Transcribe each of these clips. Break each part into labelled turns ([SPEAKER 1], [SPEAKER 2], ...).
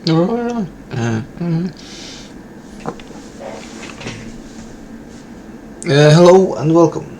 [SPEAKER 1] Hello and welcome.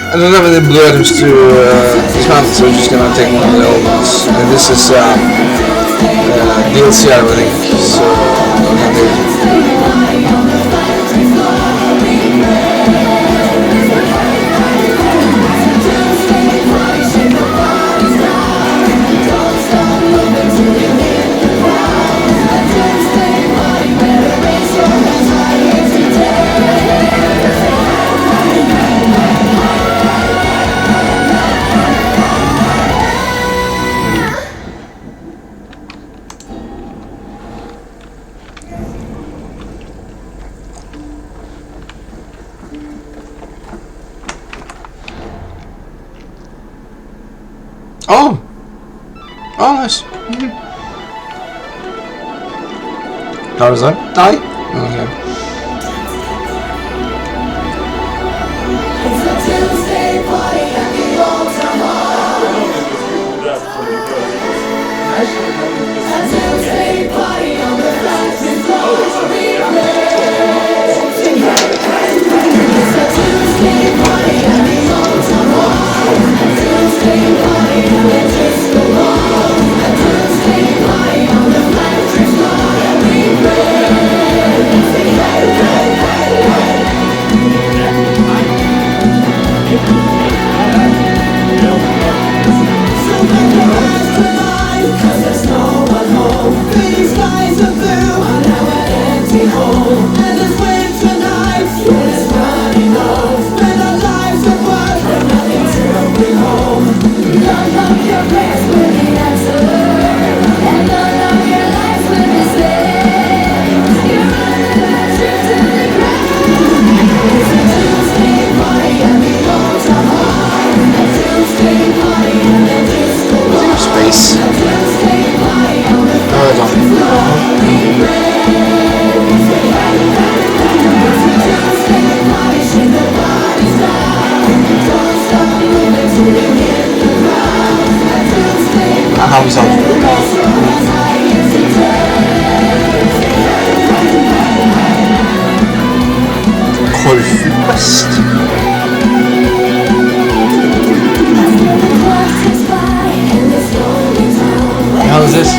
[SPEAKER 1] I don't have any blue items to dismount, so I'm just gonna take one of the old ones. And this is DLC, I think. So, oh! Oh, nice. How was that? Die? Okay. West. How is this?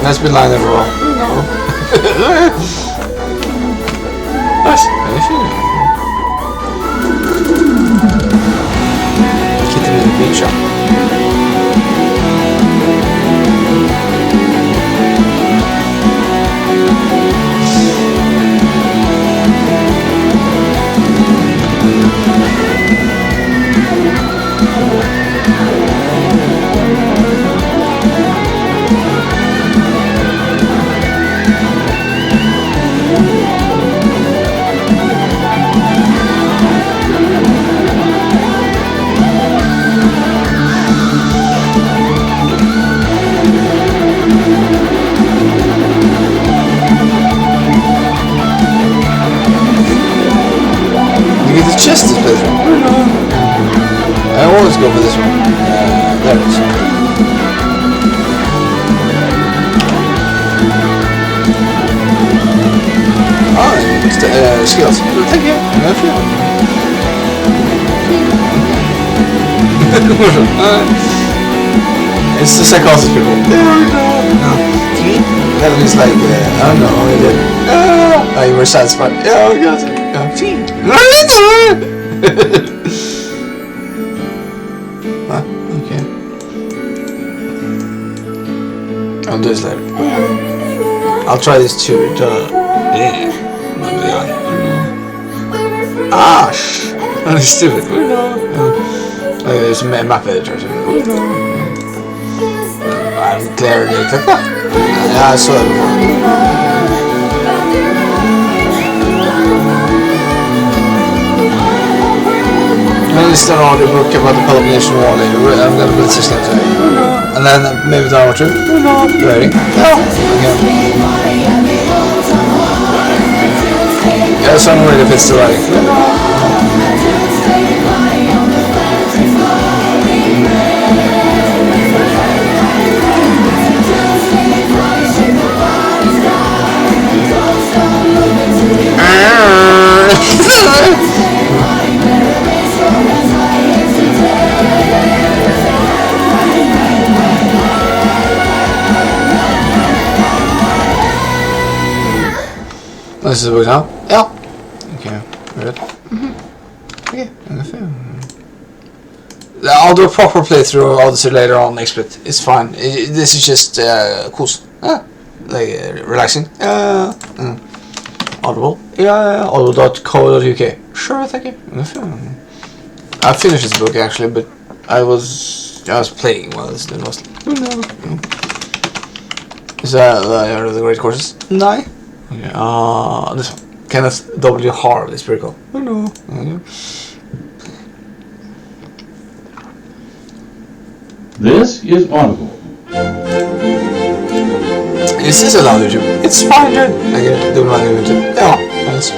[SPEAKER 1] Nice big line overall. Nice. Get to the beach shop. Chest is better. I always go for this one. There it is. Oh, it's skills. Thank you. It's the psychosis people. That means like, I don't know. Oh, you were satisfied. Yeah, I got it. Okay. I'll do this later. I'll try this too. Yeah. Ah, Han är stupid. Det är som en map editor. Clear det. Ja, så är det. And it's an audio book about the Peloponnesian War later. I'm gonna put this into it. And then maybe the hour two. You ready? Yeah. Okay. Yeah, so I'm ready if it's the right. This is the book now? Yeah. Okay, good. Okay, I'll do a proper playthrough of Odyssey later on next bit. It's fine. This is just cool. Relaxing. Audible. Yeah, audible.co.uk. Sure, thank you. I finished this book actually, but I was playing while this did mostly. Is that the Great Courses? No. Okay, this one. Kenneth W. Harl is pretty cool. Oh no. Okay.
[SPEAKER 2] This is Audible.
[SPEAKER 1] Is this allowed YouTube? It's fine, dude. I get it. Do not YouTube. Yeah, nice.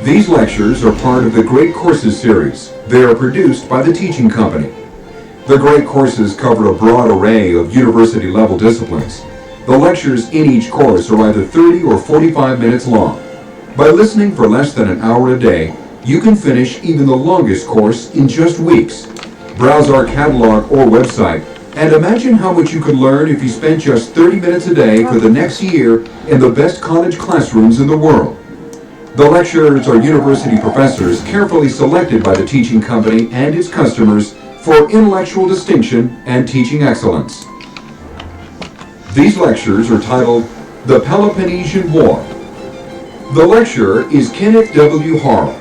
[SPEAKER 3] These lectures are part of the Great Courses series. They are produced by the Teaching Company. The Great Courses cover a broad array of university-level disciplines. The lectures in each course are either 30 or 45 minutes long. By listening for less than an hour a day, you can finish even the longest course in just weeks. Browse our catalog or website and imagine how much you could learn if you spent just 30 minutes a day for the next year in the best college classrooms in the world. The lecturers are university professors carefully selected by the Teaching Company and its customers for intellectual distinction and teaching excellence. These lectures are titled The Peloponnesian War. The lecturer is Kenneth W. Harl.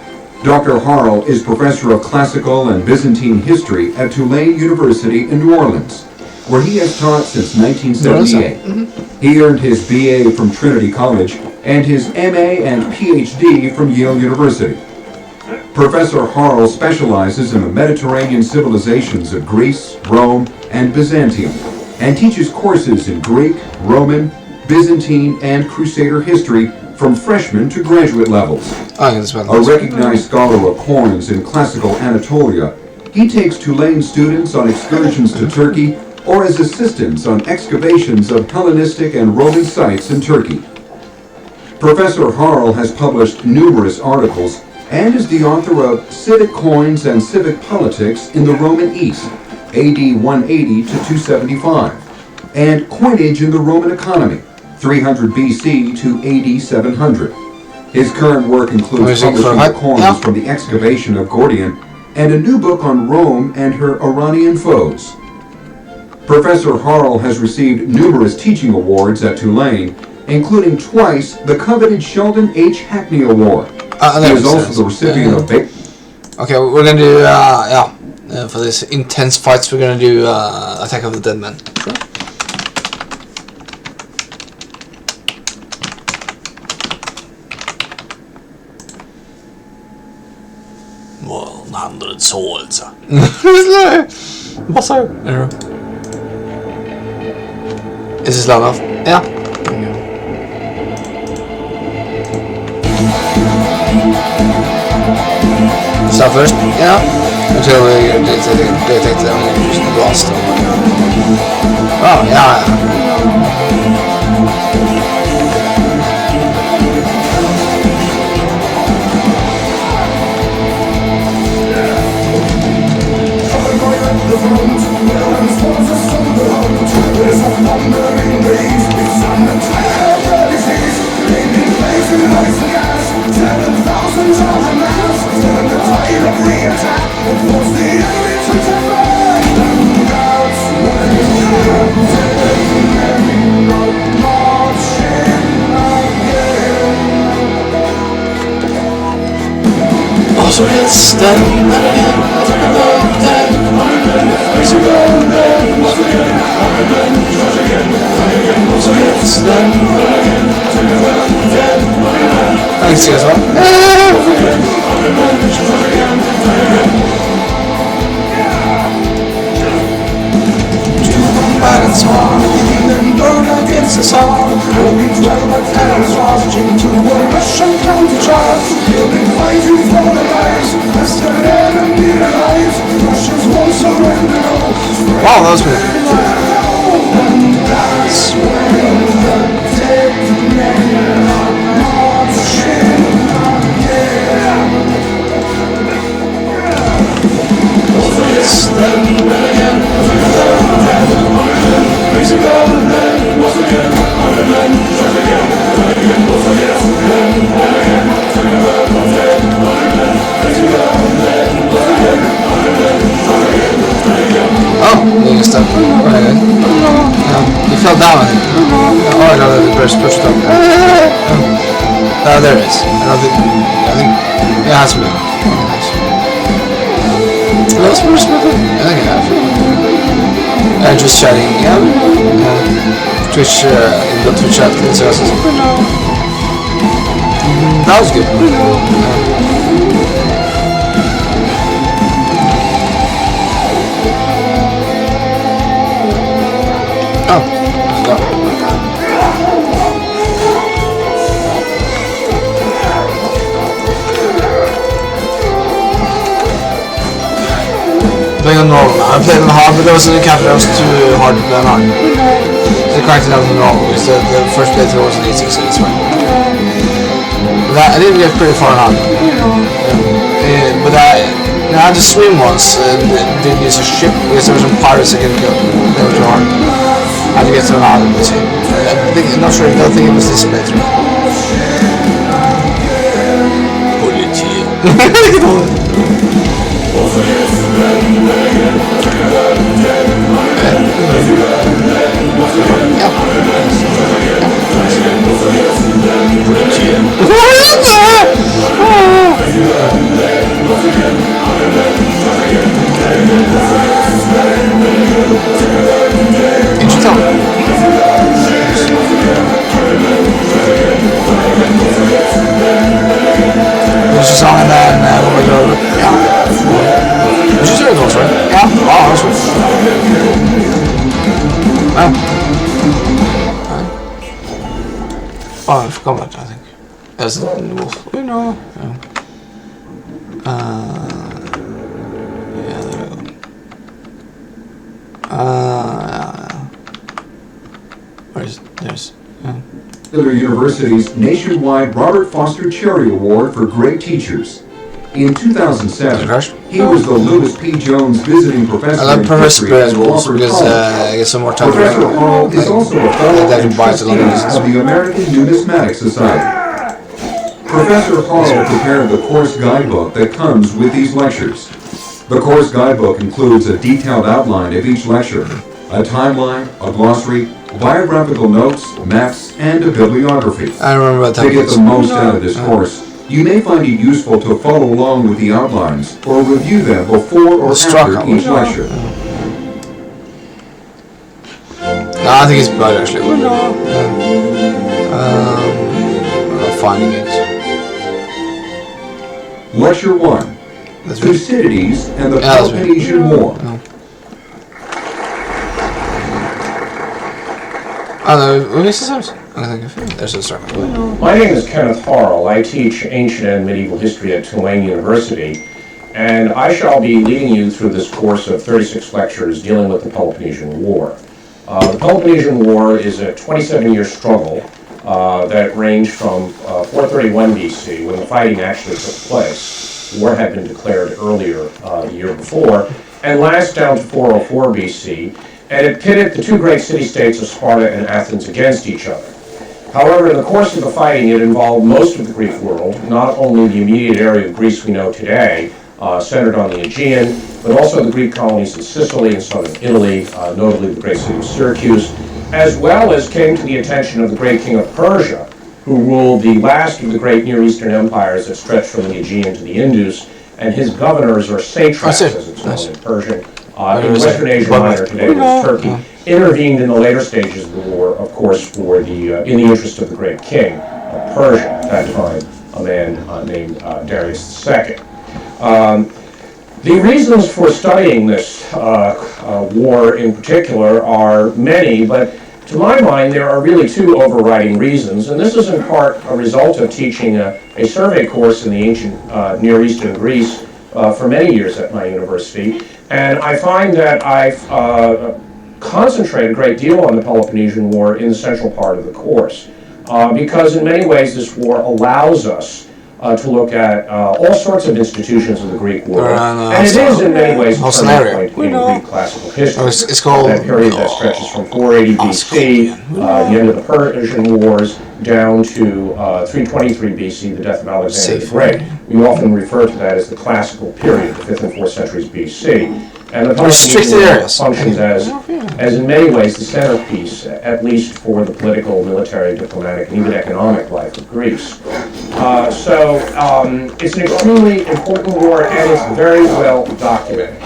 [SPEAKER 3] Dr. Harl is professor of classical and Byzantine history at Tulane University in New Orleans, where he has taught since 1978. He earned his BA from Trinity College and his MA and PhD from Yale University. Professor Harl specializes in the Mediterranean civilizations of Greece, Rome, and Byzantium, and teaches courses in Greek, Roman, Byzantine, and Crusader history from freshman to graduate levels. A recognized scholar of coins in classical Anatolia, he takes Tulane students on excursions to Turkey or as assistants on excavations of Hellenistic and Roman sites in Turkey. Professor Harl has published numerous articles and is the author of Civic Coins and Civic Politics in the Roman East, AD 180 to 275, and Coinage in the Roman Economy, 300 BC to AD 700. His current work includes publishing the coins from the excavation of Gordian and a new book on Rome and her Iranian foes. Professor Harl has received numerous teaching awards at Tulane, including twice the coveted Sheldon H. Hackney Award. He is also the recipient of...
[SPEAKER 1] Okay, we're gonna do, for this intense fights, we're gonna do Attack of the Dead Men. Sure. 100 swords. Boss out. Is this loud enough? Yeah. Start first? Yeah. Until they take them and just blast them. Oh, yeah. Thanks you as well. Balance on, even burn against the sun. We'll be 12 towns marching to the Russian county charge. We'll be fighting for the lives, as the enemy alive. Russians won't surrender. Wow, that was good. That's when the dead men are marching again. It's them again. Oh, you can stop. Right. You fell down, I think. Oh, I know that the birds pushed up. No, there it is. I think it has to be. Let's push with it. I think it has. Just chatting, yeah. Twitch, in the Twitch chat, so that was good. Oh, playing on normal. I played on hard, but there was a cap that was too hard to play on hard. The character that was on normal because the first playthrough was an 86, so it's fine. But I didn't get pretty far on hard. But I had to swim once and didn't use a ship because there were some pirates I couldn't kill. They were too hard. I had to get to an island to see. I'm not sure if they'll think it was this playthrough. There's a song and then when we go, yeah. Did you say it was right? Yeah. Oh, that's right. Oh, I forgot about that, I think. That's the wolf. You know. Yeah. Yeah, there we go. Where is it? There's.
[SPEAKER 3] Miller University's nationwide Robert Foster Cherry Award for Great Teachers. In 2007, he was the Lewis P. Jones Visiting Professor
[SPEAKER 1] I like
[SPEAKER 3] in
[SPEAKER 1] Professor
[SPEAKER 3] History at
[SPEAKER 1] Perez Wolves
[SPEAKER 3] Wofford
[SPEAKER 1] because
[SPEAKER 3] College.
[SPEAKER 1] I get some more time
[SPEAKER 3] Professor Hall is also a fellow
[SPEAKER 1] that
[SPEAKER 3] and
[SPEAKER 1] buys a lot of
[SPEAKER 3] trustee
[SPEAKER 1] reasons.
[SPEAKER 3] of the American Numismatic Society. Professor Hall prepared the course guidebook that comes with these lectures. The course guidebook includes a detailed outline of each lecture, a timeline, a glossary, biographical notes, maps, and a bibliography.
[SPEAKER 1] I remember that.
[SPEAKER 3] To get the most out of this course, you may find it useful to follow along with the outlines or review them before or after each lecture.
[SPEAKER 1] No, I think it's blood actually. I'm not finding it.
[SPEAKER 3] Lecture 1. Thucydides and the Peloponnesian War.
[SPEAKER 1] Oh, no, this is ours. I think there's a circle.
[SPEAKER 4] My name is Kenneth Harrell. I teach ancient and medieval history at Tulane University, and I shall be leading you through this course of 36 lectures dealing with the Peloponnesian War. The Peloponnesian War is a 27-year struggle that ranged from 431 BC, when the fighting actually took place. War had been declared earlier the year before, and lasts down to 404 BC, and it pitted the two great city-states of Sparta and Athens against each other. However, in the course of the fighting, it involved most of the Greek world, not only the immediate area of Greece we know today, centered on the Aegean, but also the Greek colonies in Sicily and southern Italy, notably the great city of Syracuse, as well as came to the attention of the great king of Persia, who ruled the last of the great Near Eastern empires that stretched from the Aegean to the Indus, and his governors, or satraps,
[SPEAKER 1] That's it.
[SPEAKER 4] as it's known
[SPEAKER 1] Nice.
[SPEAKER 4] in Persian,
[SPEAKER 1] Where
[SPEAKER 4] in
[SPEAKER 1] is
[SPEAKER 4] Western
[SPEAKER 1] it?
[SPEAKER 4] Asia Minor today, it is Turkey, intervened in the later stages of the war, of course, for in the interest of the great king of Persia, at that time, a man named Darius II. The reasons for studying this war in particular are many, but to my mind, there are really two overriding reasons, and this is in part a result of teaching a survey course in the ancient Near Eastern Greece for many years at my university, and I find that I've concentrated a great deal on the Peloponnesian War in the central part of the course, because in many ways this war allows us to look at all sorts of institutions of the Greek world, and it is in many ways a turning point in Greek classical history.
[SPEAKER 1] It's called
[SPEAKER 4] That period that stretches from 480 BC, the end of the Persian Wars, down to 323 BC, the death of Alexander the Great. We often refer to that as the classical period, the 5th and 4th centuries BC. And the
[SPEAKER 1] Restricted
[SPEAKER 4] Peloponnesian War
[SPEAKER 1] areas.
[SPEAKER 4] functions as in many ways the centerpiece, at least for the political, military, diplomatic, and even economic life of Greece. It's an extremely important war, and it's very well documented.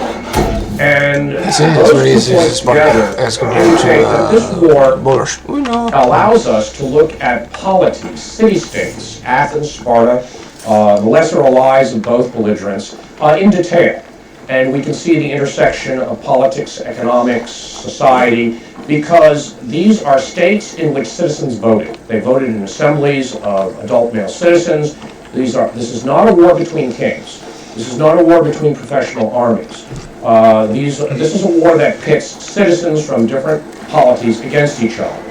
[SPEAKER 4] And
[SPEAKER 1] It's
[SPEAKER 4] those
[SPEAKER 1] very
[SPEAKER 4] two
[SPEAKER 1] easy
[SPEAKER 4] points
[SPEAKER 1] to spot
[SPEAKER 4] together
[SPEAKER 1] as compared
[SPEAKER 4] indicate that this war
[SPEAKER 1] to bowlers.
[SPEAKER 4] allows us to look at polities, city-states, Athens, Sparta, the lesser allies of both belligerents, in detail. And we can see the intersection of politics, economics, society, because these are states in which citizens voted. They voted in assemblies of adult male citizens. This is not a war between kings. This is not a war between professional armies. This is a war that pits citizens from different polities against each other.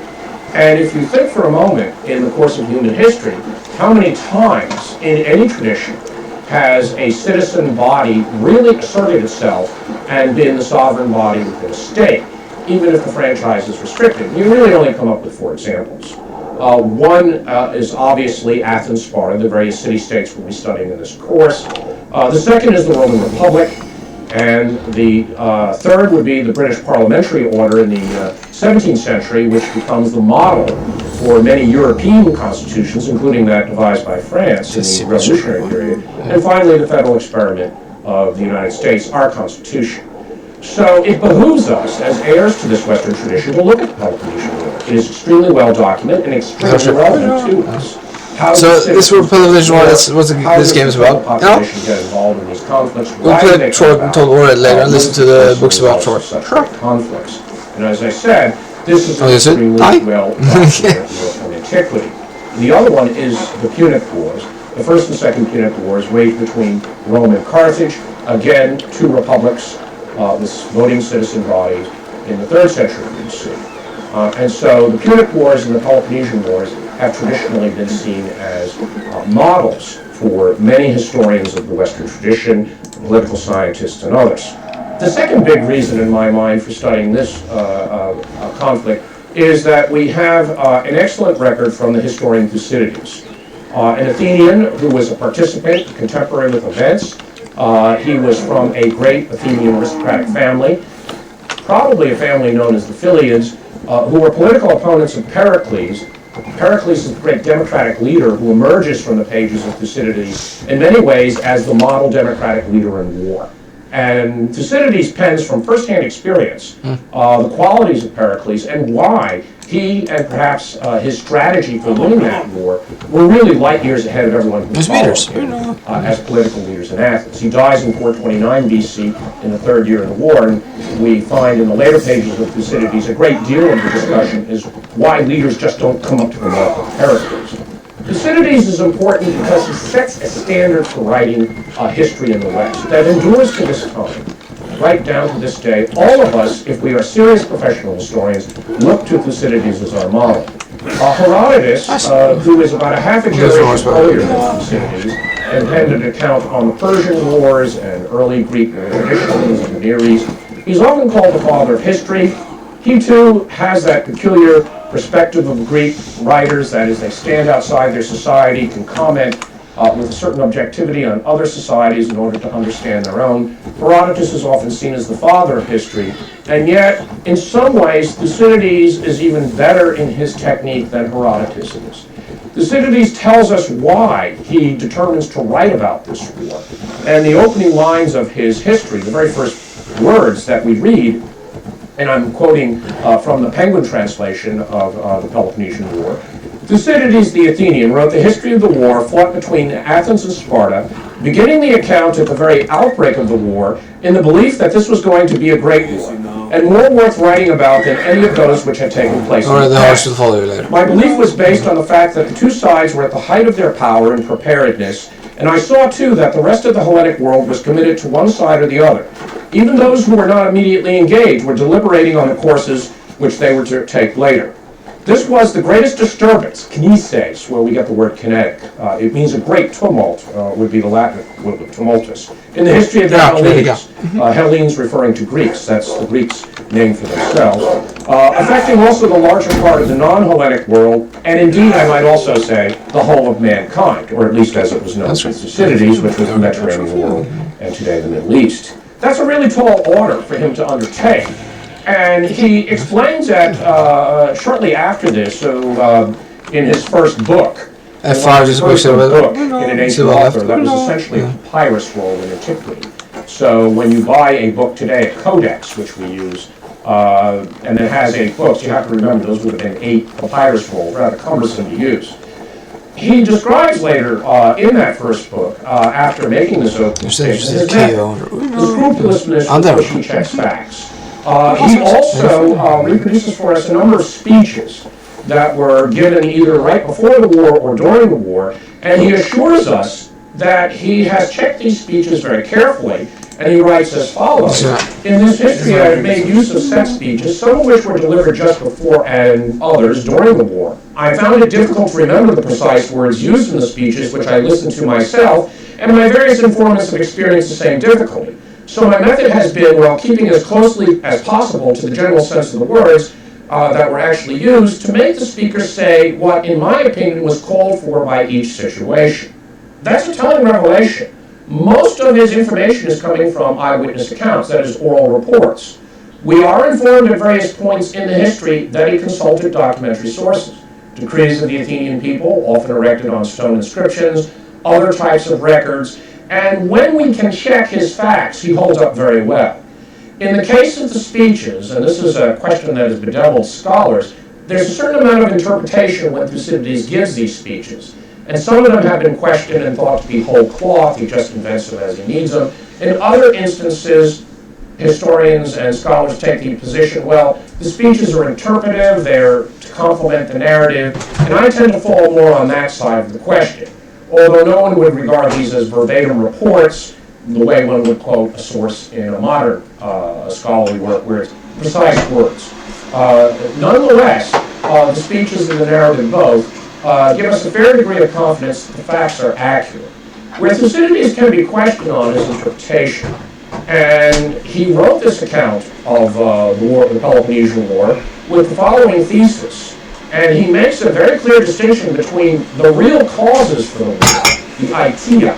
[SPEAKER 4] And if you think for a moment, in the course of human history, how many times in any tradition has a citizen body really asserted itself and been the sovereign body within a state, even if the franchise is restricted? You really only come up with 4 examples. One is obviously Athens, Sparta, the various city-states we'll be studying in this course. The second is the Roman Republic, and the third would be the British parliamentary order in the 17th century, which becomes the model for many European constitutions, including that devised by France in the Revolutionary period. And finally, the federal experiment of the United States, our Constitution. So it behooves us, as heirs to this Western tradition, to look at the Peloponnesian War. It is extremely well documented and extremely relevant to us.
[SPEAKER 1] So this was Peloponnesian War. That's what this game is about. You know,
[SPEAKER 4] Get involved in these conflicts.
[SPEAKER 1] we'll play Total War later and listen to the books about Troy.
[SPEAKER 4] Sure. Conflicts. And as I said, this is
[SPEAKER 1] Oh, is it?
[SPEAKER 4] extremely
[SPEAKER 1] Hi.
[SPEAKER 4] well documented from antiquity. The other one is the Punic Wars. The First and Second Punic Wars waged between Rome and Carthage. Again, 2 republics, this voting citizen bodies in the 3rd century BC. And so the Punic Wars and the Peloponnesian Wars have traditionally been seen as models for many historians of the Western tradition, political scientists, and others. The second big reason in my mind for studying this conflict is that we have an excellent record from the historian Thucydides, an Athenian who was a participant, contemporary with events. He was from a great Athenian aristocratic family, probably a family known as the Philiads, who were political opponents of Pericles. Pericles is the great democratic leader who emerges from the pages of Thucydides in many ways as the model democratic leader in war. And Thucydides pens from first-hand experience the qualities of Pericles and why he and perhaps his strategy for winning that war were really light years ahead of everyone who followed him as political leaders in Athens. He dies in 429 BC in the 3rd year of the war, and we find in the later pages of Thucydides a great deal of the discussion is why leaders just don't come up to the mark of Pericles. Thucydides is important because he sets a standard for writing history in the West that endures to this time, right down to this day. All of us, if we are serious professional historians, look to Thucydides as our model. Herodotus, who is about a half a generation earlier than Thucydides, and penned an account on the Persian Wars and early Greek traditions in the Near East, he's often called the father of history. He too has that peculiar perspective of Greek writers, that is, they stand outside their society, can comment with a certain objectivity on other societies in order to understand their own. Herodotus is often seen as the father of history, and yet, in some ways, Thucydides is even better in his technique than Herodotus is. Thucydides tells us why he determines to write about this war. And the opening lines of his history, the very first words that we read, and I'm quoting from the Penguin translation of the Peloponnesian War, Thucydides the Athenian wrote the history of the war fought between Athens and Sparta, beginning the account at the very outbreak of the war in the belief that this was going to be a great war, and more worth writing about than any of those which had taken place in
[SPEAKER 1] Alright,
[SPEAKER 4] the
[SPEAKER 1] the horse
[SPEAKER 4] past.
[SPEAKER 1] will follow you later.
[SPEAKER 4] My belief was based on the fact that the two sides were at the height of their power and preparedness, and I saw too that the rest of the Hellenic world was committed to one side or the other. Even those who were not immediately engaged were deliberating on the courses which they were to take later. This was the greatest disturbance, kinesis, where we get the word kinetic. It means a great tumult, would be the Latin equivalent, tumultus. In the history of the Hellenes, Hellenes referring to Greeks, that's the Greeks' name for themselves, affecting also the larger part of the non-Hellenic world, and indeed, I might also say, the whole of mankind, or at least as it was known to Thucydides, which was the Mediterranean world, and today the Middle East. That's a really tall order for him to undertake. And he explains that shortly after this, so in his first book,
[SPEAKER 1] F5 is
[SPEAKER 4] first
[SPEAKER 1] quick
[SPEAKER 4] book in an ancient author that was essentially a papyrus roll in antiquity. So when you buy a book today, a codex, which we use, and it has 8 books, you have to remember those would have been 8 papyrus rolls, rather cumbersome to use. He describes later in that first book, after making this opening statement, his method, the scrupulousness with which he checks facts. He also reproduces for us a number of speeches that were given either right before the war or during the war, and he assures us that he has checked these speeches very carefully, and he writes as follows. In this history I have made use of set speeches, some of which were delivered just before and others during the war. I found it difficult to remember the precise words used in the speeches which I listened to myself, and my various informants have experienced the same difficulty. So my method has been, while keeping as closely as possible to the general sense of the words that were actually used, to make the speaker say what, in my opinion, was called for by each situation. That's a telling revelation. Most of his information is coming from eyewitness accounts, that is, oral reports. We are informed at various points in the history that he consulted documentary sources, decrees of the Athenian people, often erected on stone inscriptions, other types of records, and when we can check his facts, he holds up very well. In the case of the speeches, and this is a question that has bedeviled scholars, there's a certain amount of interpretation when Thucydides gives these speeches. And some of them have been questioned and thought to be whole cloth, he just invents them as he needs them. In other instances, historians and scholars take the position, well, the speeches are interpretive, they're to complement the narrative, and I tend to fall more on that side of the question. Although no one would regard these as verbatim reports, the way one would quote a source in a modern scholarly work where it's precise words. Nonetheless, the speeches and the narrative both give us a fair degree of confidence that the facts are accurate. Where Thucydides can be questioned on is interpretation. And he wrote this account of the war, the Peloponnesian War, with the following thesis. And he makes a very clear distinction between the real causes for the war, the aitия,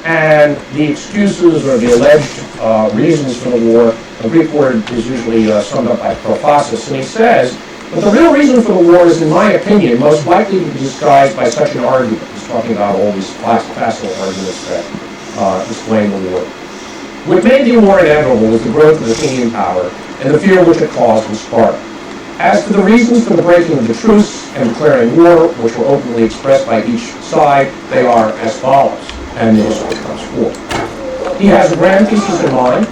[SPEAKER 4] and the excuses or the alleged reasons for the war. The Greek word is usually summed up by prophasis. And he says, but the real reason for the war is, in my opinion, most likely to be disguised by such an argument. He's talking about all these facile arguments that explain the war. What made the war inevitable was the growth of Athenian power and the fear which it caused in Sparta. As for the reasons for the breaking of the truce and declaring war, which were openly expressed by each side, they are as follows, and the history comes forth. He has grand pieces in mind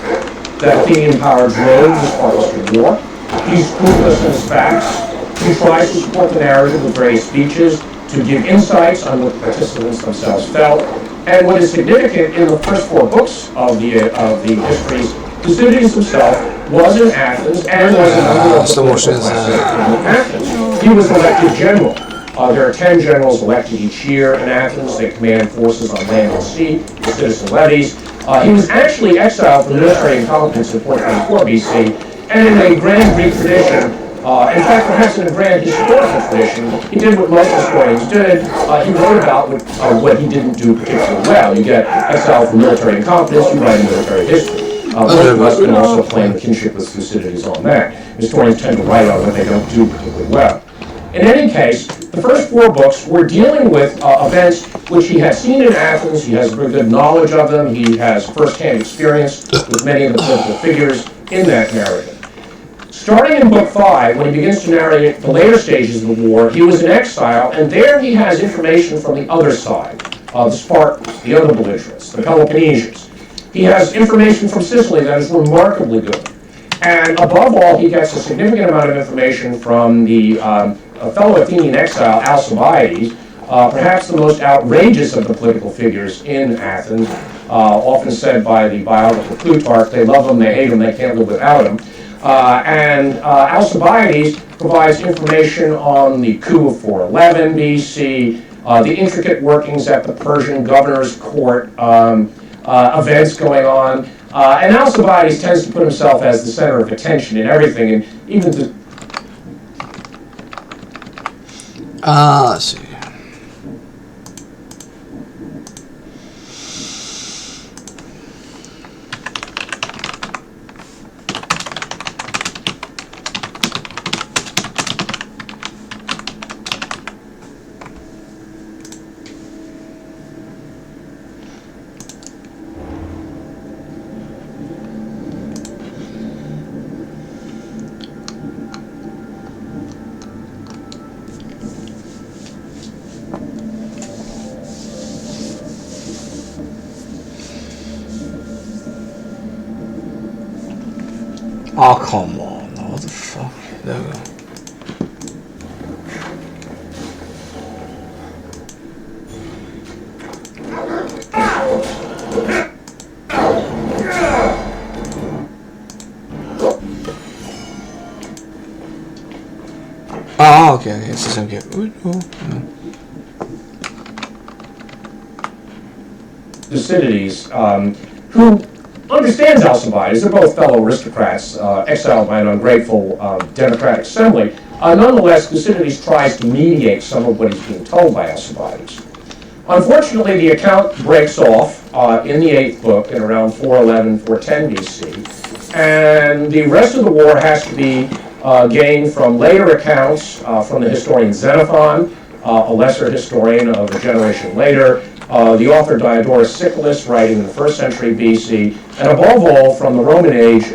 [SPEAKER 4] that Athenian power drove the Spartan war. He's scrupulous in his facts. He tries to support the narrative with various speeches to give insights on what the participants themselves felt. And what is significant in the first 4 books of the histories, Thucydides himself was in Athens and was an in Athens. He was elected general. There are 10 generals elected each year in Athens. They command forces on land and sea, the citizen levies. He was actually exiled for military incompetence in 424 BC, and in a grand Greek tradition, in fact, perhaps in a grand historical tradition, he did what most historians did. He wrote about what he didn't do particularly well. You get exiled for military incompetence, you write a military history. Most of us can also claim kinship with Thucydides on that. Historians tend to write on what they don't do particularly well. In any case, The first 4 books were dealing with events which he had seen in Athens. He has very good knowledge of them. He has firsthand experience with many of the political figures in that narrative. Starting in book 5, when he begins to narrate the later stages of the war, he was in exile, and there he has information from the other side, the Spartans, the other belligerents, the Peloponnesians. He has information from Sicily that is remarkably good. And above all, he gets a significant amount of information from the fellow Athenian exile, Alcibiades, perhaps the most outrageous of the political figures in Athens, often said by the biographer Plutarch, they love him, they hate him, they can't live without him. Alcibiades provides information on the coup of 411 BC, the intricate workings at the Persian governor's court, events going on. And Alcibiades tends to put himself as the center of attention in everything, and even the...
[SPEAKER 1] let's see. Oh, come on. What the fuck? There we go. Oh, okay, it's the same game.
[SPEAKER 4] Thucydides, who understands Alcibiades. They're both fellow aristocrats, exiled by an ungrateful democratic assembly. Nonetheless, Thucydides tries to mediate some of what he's being told by Alcibiades. Unfortunately, the account breaks off in the 8th book in around 411, 410 BC, and the rest of the war has to be gained from later accounts from the historian Xenophon, a lesser historian of a generation later, the author Diodorus Siculus, writing in the 1st century BC, and above all from the Roman age,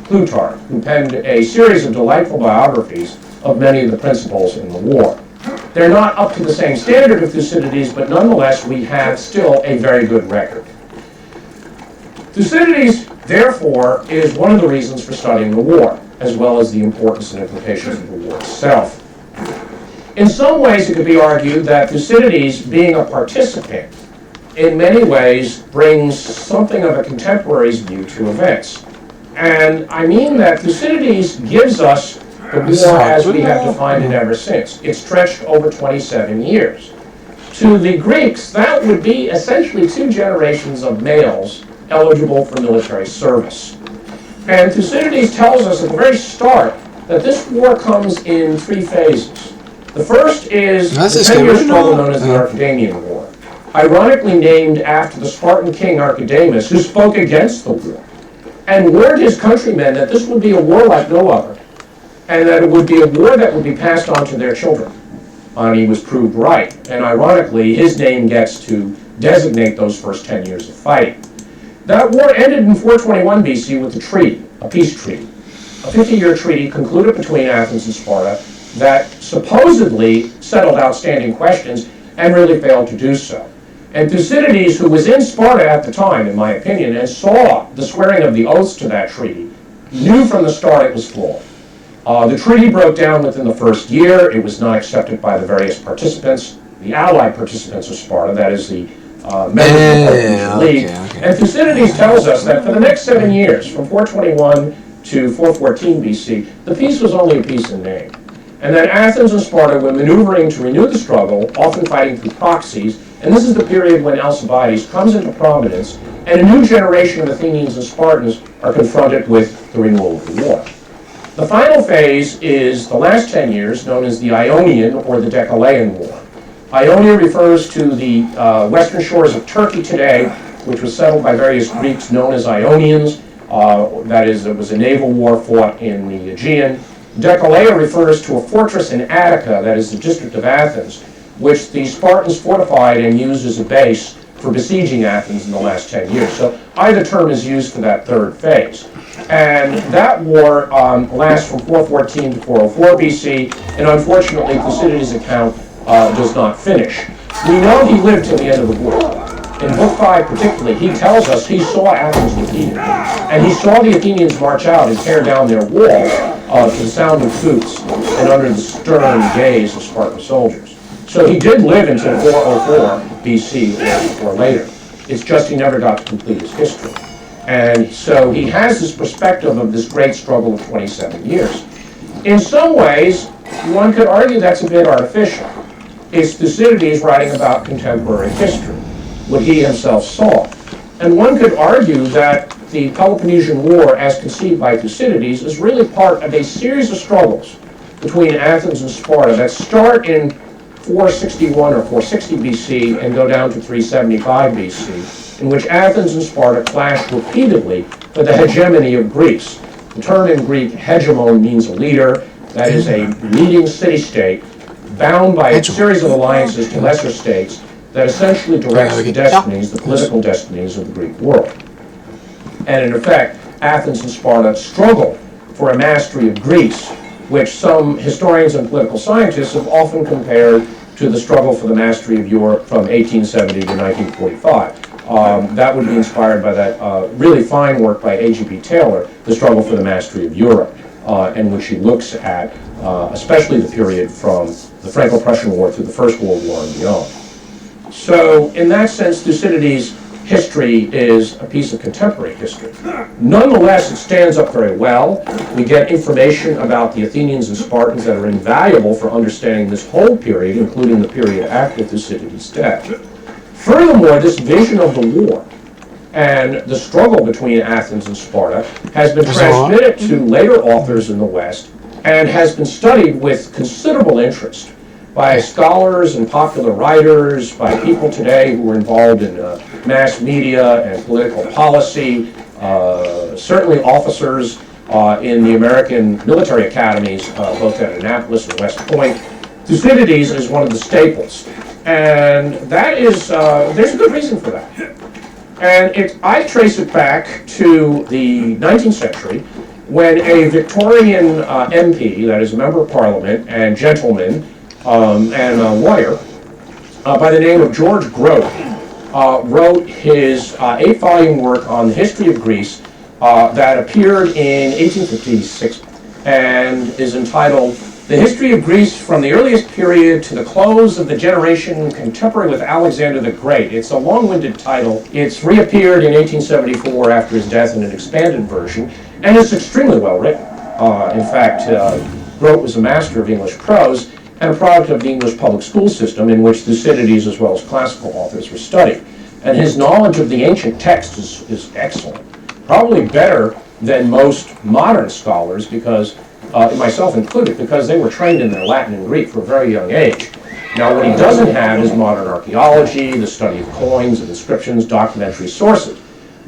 [SPEAKER 4] Plutarch, who penned a series of delightful biographies of many of the principals in the war. They're not up to the same standard of Thucydides, but nonetheless we have still a very good record. Thucydides, therefore, is one of the reasons for studying the war, as well as the importance and implications of the war itself. In some ways, it could be argued that Thucydides, being a participant, in many ways brings something of a contemporary's view to events. And I mean that Thucydides gives us the war as we have defined it ever since. It stretched over 27 years. To the Greeks, that would be essentially 2 generations of males eligible for military service. And Thucydides tells us at the very start that this war comes in 3 phases. The first is the 10-year struggle known as the Archidamian War, ironically named after the Spartan king Archidamus, who spoke against the war, and warned his countrymen that this would be a war like no other, and that it would be a war that would be passed on to their children. And he was proved right, and ironically, his name gets to designate those first 10 years of fighting. That war ended in 421 BC with a treaty, a peace treaty, a 50-year treaty concluded between Athens and Sparta that supposedly settled outstanding questions and really failed to do so. And Thucydides, who was in Sparta at the time, in my opinion, and saw the swearing of the oaths to that treaty, knew from the start it was flawed. The treaty broke down within the first year. It was not accepted by the various participants, the allied participants of Sparta, that is the members of the Peloponnesian League. And Thucydides tells us that for the next 7 years, from 421 to 414 BC, the peace was only a peace in name. And that Athens and Sparta were maneuvering to renew the struggle, often fighting through proxies, and this is the period when Alcibiades comes into prominence, and a new generation of Athenians and Spartans are confronted with the renewal of the war. The final phase is the last 10 years, known as the Ionian or the Decalaean War. Ionia refers to the western shores of Turkey today, which was settled by various Greeks known as Ionians. That is, it was a naval war fought in the Aegean. Dekelea refers to a fortress in Attica, that is the district of Athens, which the Spartans fortified and used as a base for besieging Athens in the last 10 years. So either term is used for that third phase. And that war lasts from 414 to 404 BC, and unfortunately Thucydides' account does not finish. We know he lived till the end of the war. In Book 5 particularly, he tells us he saw Athens defeated, and he saw the Athenians march out and tear down their wall to the sound of flutes and under the stern gaze of Spartan soldiers. So he did live until 404 BC or later. It's just he never got to complete his history. And so he has this perspective of this great struggle of 27 years. In some ways, one could argue that's a bit artificial. It's Thucydides writing about contemporary history, what he himself saw. And one could argue that the Peloponnesian War, as conceived by Thucydides, is really part of a series of struggles between Athens and Sparta that start in 461 or 460 BC and go down to 375 BC, in which Athens and Sparta clash repeatedly for the hegemony of Greece. The term in Greek, hegemon, means a leader, that is a leading city-state bound by a series of alliances to lesser states that essentially directs the destinies, the political destinies of the Greek world. And in effect, Athens and Sparta struggle for a mastery of Greece, which some historians and political scientists have often compared to the struggle for the mastery of Europe from 1870 to 1945. That would be inspired by that really fine work by A.G.P. Taylor, The Struggle for the Mastery of Europe, in which he looks at especially the period from the Franco-Prussian War through the First World War and beyond. So in that sense, Thucydides' history is a piece of contemporary history. Nonetheless, it stands up very well. We get information about the Athenians and Spartans that are invaluable for understanding this whole period, including the period after Thucydides' death. Furthermore, this vision of the war and the struggle between Athens and Sparta has been transmitted to later authors in the West and has been studied with considerable interest by scholars and popular writers, by people today who are involved in mass media and political policy, certainly officers in the American military academies, both at Annapolis and West Point. Thucydides is one of the staples, and that is, there's a good reason for that. And I trace it back to the 19th century, when a Victorian MP, that is a member of Parliament and gentleman, and a lawyer by the name of George Grote wrote his 8-volume work on the history of Greece that appeared in 1856 and is entitled The History of Greece from the Earliest Period to the Close of the Generation Contemporary with Alexander the Great. It's a long-winded title. It's reappeared in 1874 after his death in an expanded version, and it's extremely well written. In fact, Grote was a master of English prose and a product of the English public school system in which Thucydides as well as classical authors were studied. And his knowledge of the ancient text is excellent, probably better than most modern scholars, because, myself included, because they were trained in their Latin and Greek for a very young age. Now, what he doesn't have is modern archaeology, the study of coins and inscriptions, documentary sources.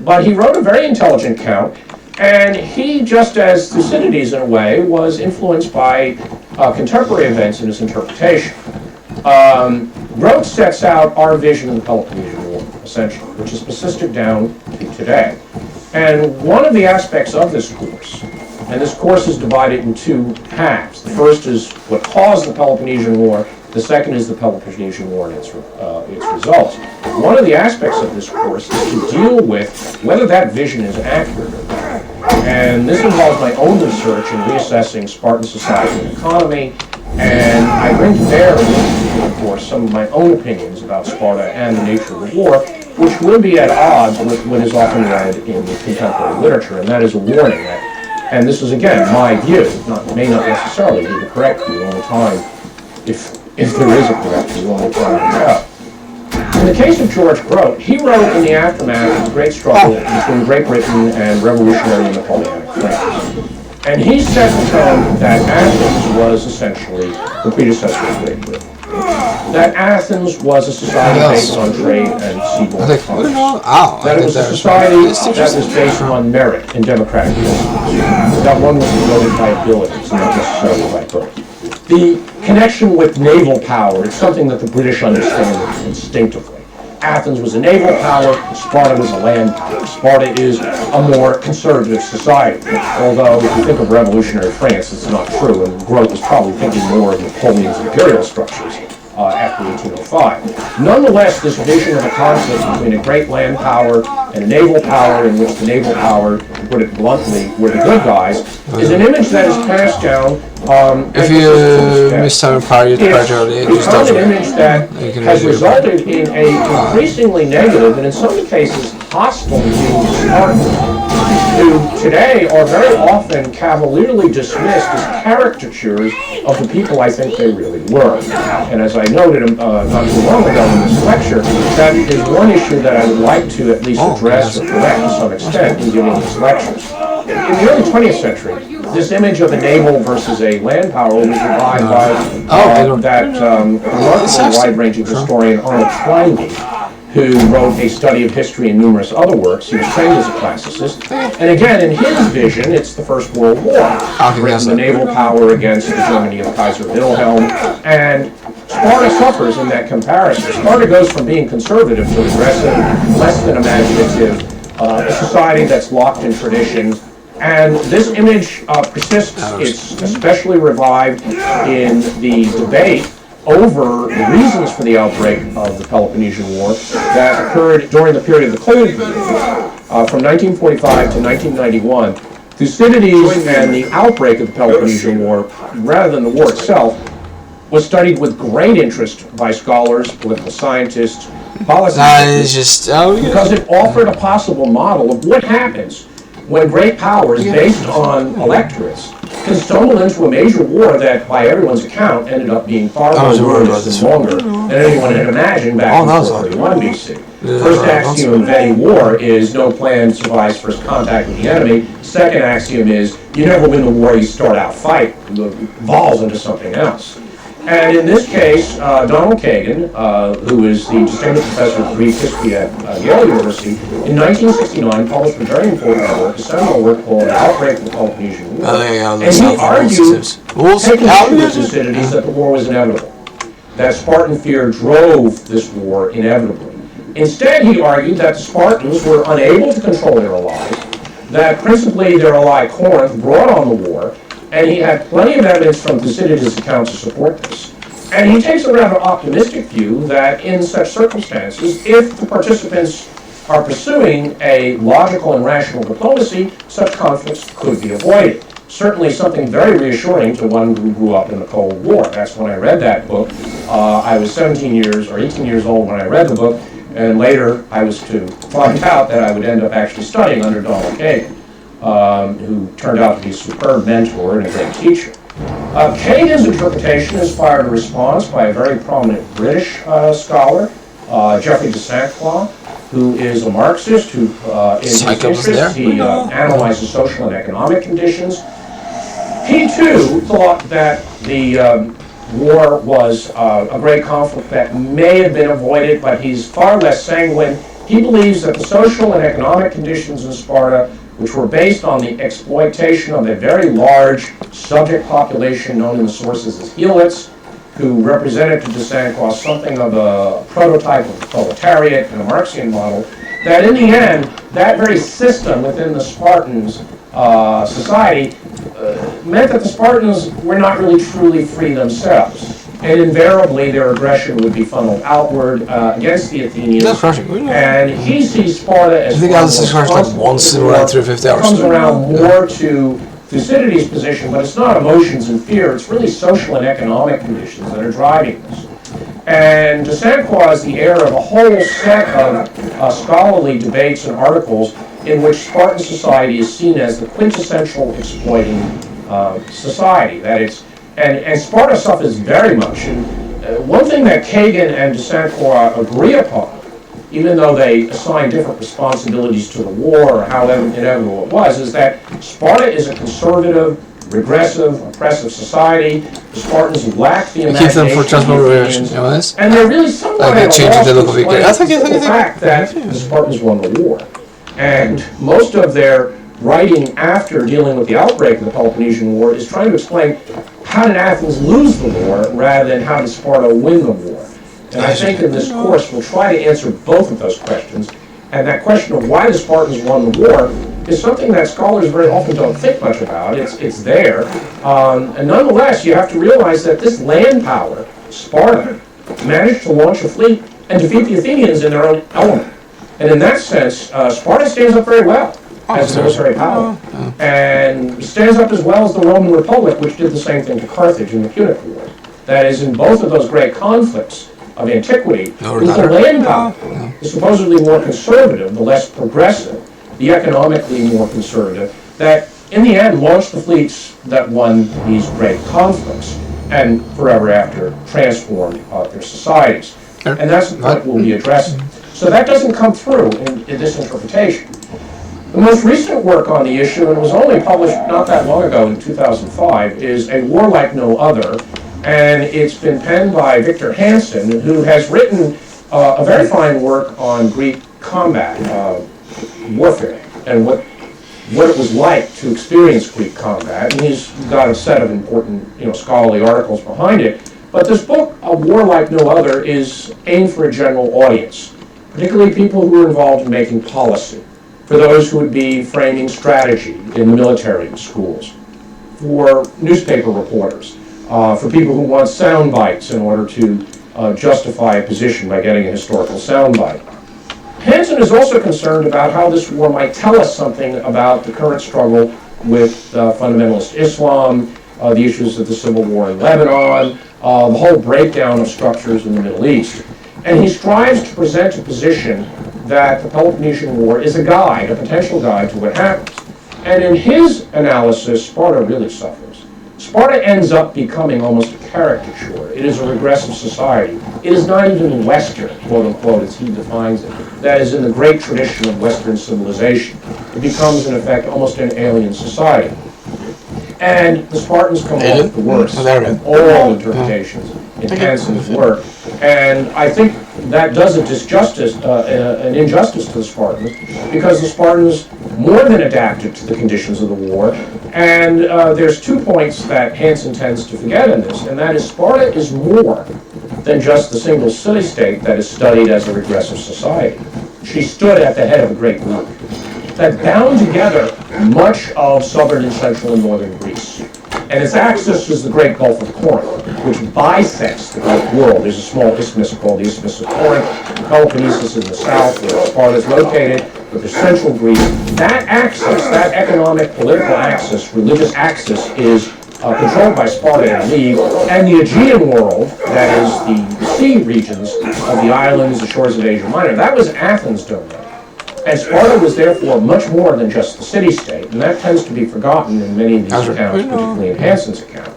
[SPEAKER 4] But he wrote a very intelligent account, and he, just as Thucydides in a way, was influenced by contemporary events in his interpretation. Grote sets out our vision of the Peloponnesian War, essentially, which is persisted down to today. And one of the aspects of this course, and this course is divided in two halves. The first is what caused the Peloponnesian War. The second is the Peloponnesian War and its results. One of the aspects of this course is to deal with whether that vision is accurate or not. And this involves my own research in reassessing Spartan society and economy, and I bring to bear, of course, some of my own opinions about Sparta and the nature of the war, which will be at odds with what is often read in the contemporary literature, and that is a warning that, and this is again my view, may not necessarily be the correct view all the time, if there is a correct view all the time. In the case of George Grote, he wrote in the aftermath of the great struggle between Great Britain and revolutionary and Napoleonic France. And he set the tone that Athens was essentially the predecessor of Great Britain. that Athens was a society based on trade and seaborne commerce. That it was a society that was based on merit and democratic principles. That one was promoted by abilities, not necessarily by birth. The connection with naval power is something that the British understand instinctively. Athens was a naval power, Sparta was a land power. Sparta is a more conservative society. Although, if you think of revolutionary France, it's not true, and Grote was probably thinking more of Napoleon's imperial structures after 1805. Nonetheless, this vision of a conflict between a great land power and a naval power, in which the naval power, to put it bluntly, were the good guys, is an image that is passed down.
[SPEAKER 1] If you miss time prior, you
[SPEAKER 4] it's become an image that has resulted in a increasingly negative and in some cases hostile view of Spartans, who today are very often cavalierly dismissed as caricatures of the people I think they really were. And as I noted not too long ago in this lecture, that is one issue that I would like to at least address or correct to some extent in giving these lectures. In the early 20th century, this image of a naval versus a land power was revived by remarkable wide-ranging historian Arnold Toynbee, who wrote a study of history and numerous other works. He was trained as a classicist. And again, in his vision, it's the First World War. The naval power against the Germany of Kaiser Wilhelm. And Sparta suffers in that comparison. Sparta goes from being conservative to aggressive, less than imaginative, a society that's locked in tradition. And this image persists. It's especially revived in the debate over the reasons for the outbreak of the Peloponnesian War that occurred during the period of the Cold War, from 1945 to 1991. Thucydides and the outbreak of the Peloponnesian War, rather than the war itself, was studied with great interest by scholars, political scientists, policymakers, because it offered a possible model of what happens when great powers based on electorates can stumble into a major war that, by everyone's account, ended up being far more glorious and longer than anyone had imagined back in 431 BC. First axiom of any war is no plan survives first contact with the enemy. Second axiom is you never win the war you start out fight. It evolves into something else. And in this case, Donald Kagan, who is the distinguished professor of Greek history at Yale University, in 1969 published a very important work, a seminal work called The Outbreak of the Peloponnesian War. And he argued, taking issue with Thucydides, that the war was inevitable, that Spartan fear drove this war inevitably. Instead, he argued that the Spartans were unable to control their allies, that principally their ally Corinth brought on the war, and he had plenty of evidence from Thucydides' account to support this. And he takes a rather optimistic view that in such circumstances, if the participants are pursuing a logical and rational diplomacy, such conflicts could be avoided. Certainly something very reassuring to one who grew up in the Cold War. That's when I read that book. I was 17 years or 18 years old when I read the book, and later I was to find out that I would end up actually studying under Donald Kagan, who turned out to be a superb mentor and a great teacher. Kagan's interpretation inspired a response by a very prominent British scholar, Geoffrey de Saint-Croix, who is a Marxist who, in his interest, he analyzes social and economic conditions. He too thought that the war was a great conflict that may have been avoided, but he's far less sanguine. He believes that the social and economic conditions in Sparta, which were based on the exploitation of a very large subject population known in the sources as helots, who represented to de Saint-Croix something of a prototype of the proletariat and a Marxian model, that in the end, that very system within the Spartans' society meant that the Spartans were not really truly free themselves. And invariably, their aggression would be funneled outward against the Athenians. And he sees Sparta as comes around more to Thucydides' position, but it's not emotions and fear, it's really social and economic conditions that are driving this. And de Saint-Croix is the heir of a whole set of scholarly debates and articles in which Spartan society is seen as the quintessential exploiting society. That it's and Sparta suffers very much. And one thing that Kagan and de Saint-Croix agree upon, even though they assign different responsibilities to the war or how inevitable it was, is that Sparta is a conservative, regressive, oppressive society. The Spartans lacked the
[SPEAKER 1] Keep
[SPEAKER 4] imagination
[SPEAKER 1] them for
[SPEAKER 4] of the
[SPEAKER 1] transformation.
[SPEAKER 4] Athenians, and they're really somewhat
[SPEAKER 1] Like they
[SPEAKER 4] at a
[SPEAKER 1] changed
[SPEAKER 4] loss
[SPEAKER 1] the
[SPEAKER 4] to
[SPEAKER 1] look of it.
[SPEAKER 4] explain
[SPEAKER 1] I think
[SPEAKER 4] the fact that the Spartans won the war. And most of their writing after dealing with the outbreak of the Peloponnesian War is trying to explain how did Athens lose the war rather than how did Sparta win the war. And I think in this course we'll try to answer both of those questions. And that question of why the Spartans won the war is something that scholars very often don't think much about. It's there. And nonetheless, you have to realize that this land power, Sparta, managed to launch a fleet and defeat the Athenians in their own element. And in that sense, Sparta stands up very well as a military power, and stands up as well as the Roman Republic, which did the same thing to Carthage in the Punic War. That is, in both of those great conflicts of antiquity, it was the land power, the supposedly more conservative, the less progressive, the economically more conservative, that in the end launched the fleets that won these great conflicts, and forever after transformed their societies. And that's what we'll be addressing. So that doesn't come through in this interpretation. The most recent work on the issue, and it was only published not that long ago in 2005, is A War Like No Other, and it's been penned by Victor Hansen, who has written a very fine work on Greek combat warfare and what it was like to experience Greek combat. And he's got a set of important, scholarly articles behind it. But this book, A War Like No Other, is aimed for a general audience, particularly people who are involved in making policy, for those who would be framing strategy in the military schools, for newspaper reporters, for people who want sound bites in order to justify a position by getting a historical sound bite. Hansen is also concerned about how this war might tell us something about the current struggle with fundamentalist Islam, the issues of the civil war in Lebanon, the whole breakdown of structures in the Middle East. And he strives to present a position that the Peloponnesian War is a guide, a potential guide to what happens. And in his analysis, Sparta really suffers. Sparta ends up becoming almost a caricature. It is a regressive society. It is not even Western, quote unquote, as he defines it. That is in the great tradition of Western civilization. It becomes, in effect, almost an alien society. And the Spartans come off the worst of all interpretations in Hansen's work. And I think that does an injustice to the Spartans, because the Spartans more than adapted to the conditions of the war. And there's 2 points that Hansen tends to forget in this, and that is Sparta is more than just the single city-state that is studied as a regressive society. She stood at the head of a great group that bound together much of southern and central and northern Greece. And its axis is the Great Gulf of Corinth, which bisects the Greek world. There's a small isthmus called the Isthmus of Corinth. The Peloponnesus in the south, where Sparta is located, with the central Greece. That axis, that economic, political axis, religious axis, is controlled by Sparta and League, and the Aegean world, that is the sea regions of the islands, the shores of Asia Minor, that was Athens' domain. And Sparta was therefore much more than just the city-state, and that tends to be forgotten in many of these accounts, particularly in Hansen's account.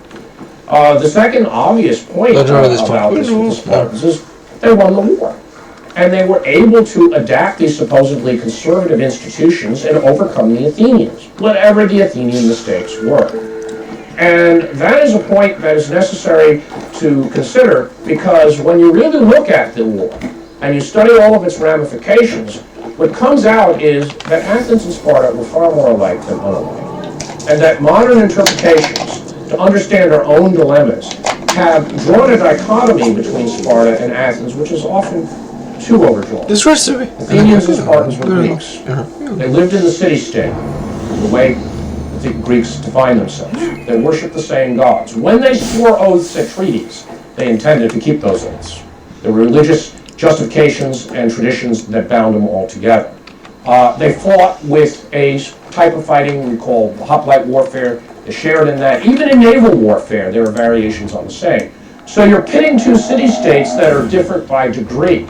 [SPEAKER 4] The second obvious point about this with the Spartans is they won the war. And they were able to adapt these supposedly conservative institutions and overcome the Athenians, whatever the Athenian mistakes were. And that is a point that is necessary to consider, because when you really look at the war and you study all of its ramifications, what comes out is that Athens and Sparta were far more alike than unlike. And that modern interpretations, to understand our own dilemmas, have drawn a dichotomy between Sparta and Athens, which is often too overdrawn. Athenians and Spartans were Greeks. They lived in the city-state, the way the Greeks define themselves. They worshipped the same gods. When they swore oaths at treaties, they intended to keep those oaths. There were religious justifications and traditions that bound them all together. They fought with a type of fighting we call hoplite warfare. They shared in that. Even in naval warfare, there are variations on the same. So you're pitting two city-states that are different by degree,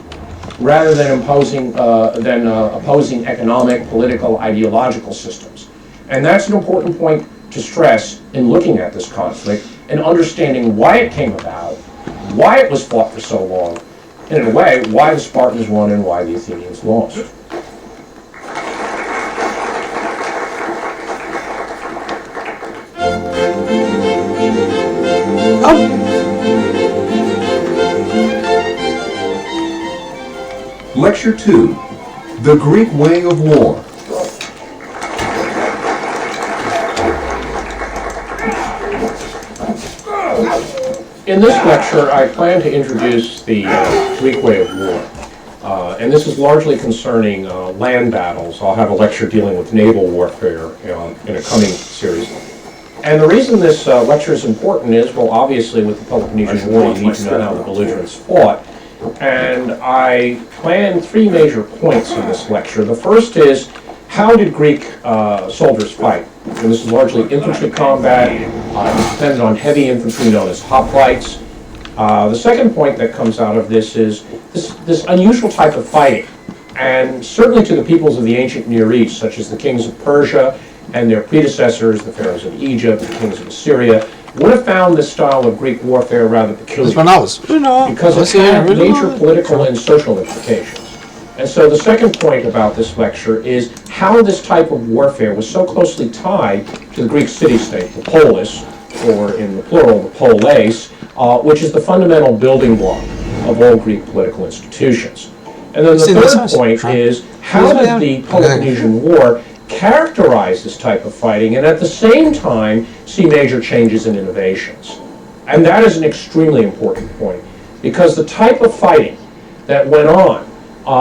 [SPEAKER 4] rather than opposing economic, political, ideological systems. And that's an important point to stress in looking at this conflict and understanding why it came about, why it was fought for so long, and in a way, why the Spartans won and why the Athenians lost.
[SPEAKER 3] Lecture 2, The Greek Way of War.
[SPEAKER 4] In this lecture, I plan to introduce the Greek way of war. And this is largely concerning land battles. I'll have a lecture dealing with naval warfare in a coming series. And the reason this lecture is important is, well, obviously with the Peloponnesian War, you need to know how the belligerents fought. And I plan 3 major points in this lecture. The first is, how did Greek soldiers fight? And this is largely infantry combat. It depended on heavy infantry known as hoplites. The second point that comes out of this is this unusual type of fighting. And certainly to the peoples of the ancient Near East, such as the kings of Persia and their predecessors, the pharaohs of Egypt, the kings of Assyria, would have found this style of Greek warfare rather peculiar, because it had major political and social implications. And so the second point about this lecture is how this type of warfare was so closely tied to the Greek city-state, the polis, or in the plural, the polis, which is the fundamental building block of all Greek political institutions. And then the third point is, how did the Peloponnesian War characterize this type of fighting and at the same time see major changes and innovations? And that is an extremely important point, because the type of fighting that went on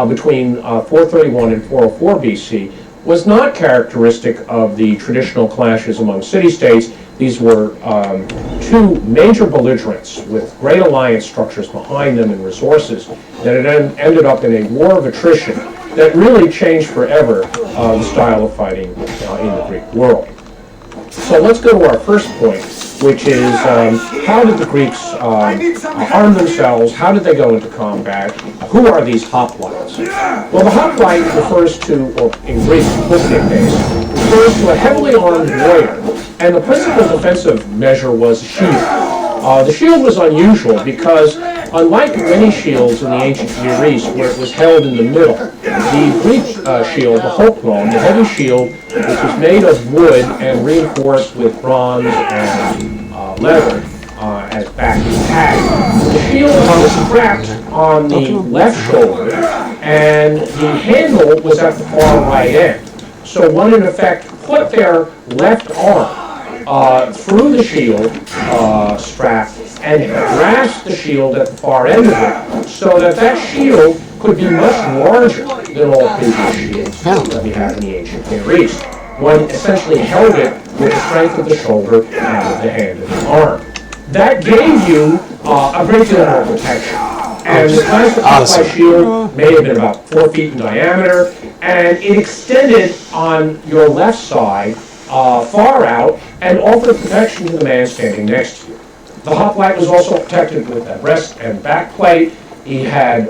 [SPEAKER 4] between 431 and 404 BC was not characteristic of the traditional clashes among city-states. These were 2 major belligerents with great alliance structures behind them and resources that had ended up in a war of attrition that really changed forever the style of fighting in the Greek world. So let's go to our first point, which is how did the Greeks arm themselves? How did they go into combat? Who are these hoplites? Well, the hoplite refers to, or in Greek, base, refers to a heavily armed warrior, and the principal defensive measure was a shield. The shield was unusual because, unlike many shields in the ancient Near East, where it was held in the middle, the Greek shield, the hopron, the heavy shield, which was made of wood and reinforced with bronze and leather as backing pad. The shield was strapped on the left shoulder, and the handle was at the far right end. So one, in effect, put their left arm through the shield strap and grasped the shield at the far end of it, so that that shield could be much larger than all previous shields that we had in the ancient Near East. One essentially held it with the strength of the shoulder and of the hand and the arm. That gave you a great deal more protection. And the classic hoplite shield may have been about 4 feet in diameter, and it extended on your left side far out and offered protection to the man standing next to you. The hoplite was also protected with a breast and back plate. He had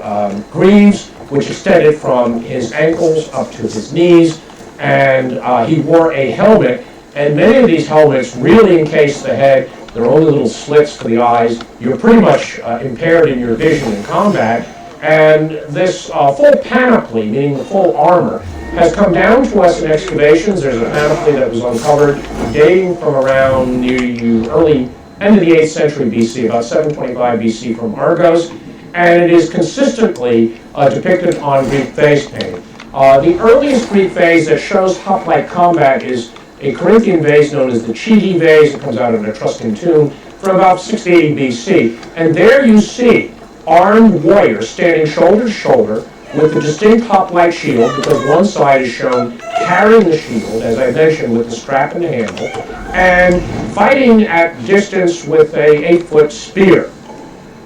[SPEAKER 4] greaves, which extended from his ankles up to his knees, and he wore a helmet, and many of these helmets really encased the head. There were only little slits for the eyes. You're pretty much impaired in your vision in combat, and this full panoply, meaning the full armor, has come down to us in excavations. There's a panoply that was uncovered dating from around the early end of the 8th century BC, about 725 BC from Argos, and it is consistently depicted on Greek vase painting. The earliest Greek vase that shows hoplite combat is a Corinthian vase known as the Chidi vase. It comes out of an Etruscan tomb from about 680 BC. And there you see armed warriors standing shoulder to shoulder with a distinct hoplite shield, because one side is shown carrying the shield, as I mentioned, with the strap and the handle, and fighting at distance with a 8-foot spear.